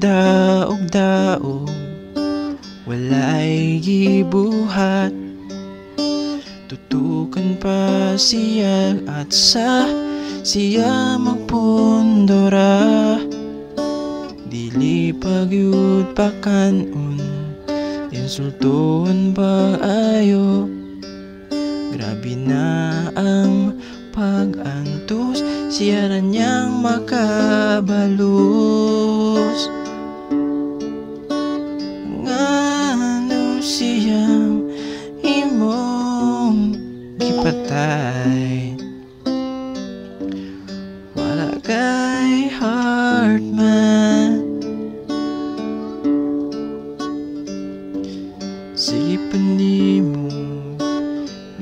daog-daog, walay gibuhat. Tutukan pa siya at sa siya magpundora. Dili pagyud pakanon, insultuhan pa ayo. Grabe na ang pag-antos, siya na niyang makabalus. Ngano siyang imong gipatay, wala kay heart man. Sige pa nimo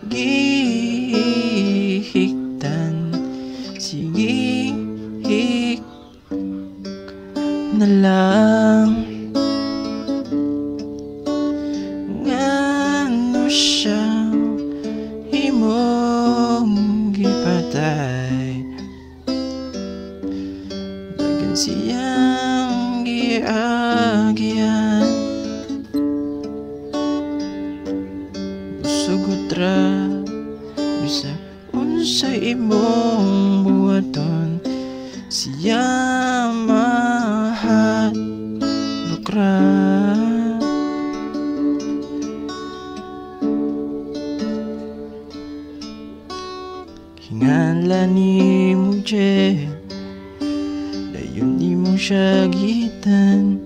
gihiktan, sige hik na lang. Ngano siya imong gipatay, dagan siyang giagyan. Sugot ra bisag unsay imong buhaton, siya mahadlok ra. Hinganlan nimo je, dayon nimo siya gitan.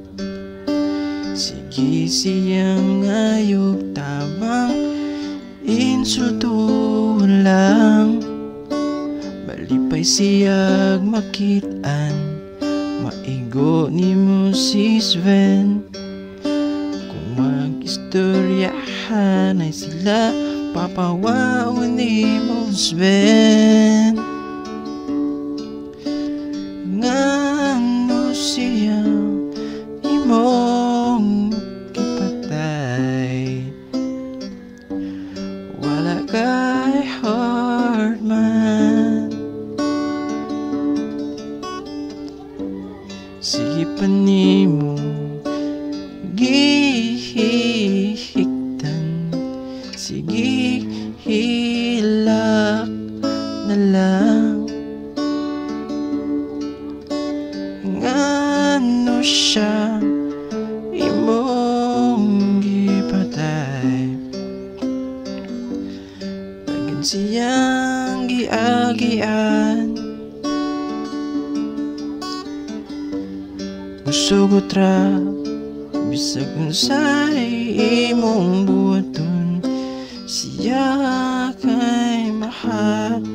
Sige siyang ayog tabang insultuhan lang. Balipay siyag makit-an, maigo nimo si Sven. Kung mag-istoryahan ay sila, papawaon nimo Sven. Ngano siyang imong gipatay, wala kay heart man. Sige pa nimo gihiktan, sige hilak na lang. Ngano siya imong gipatay, dagan siyang giagian. Musugot ra bisag unsay imong buhaton, siya kay mahal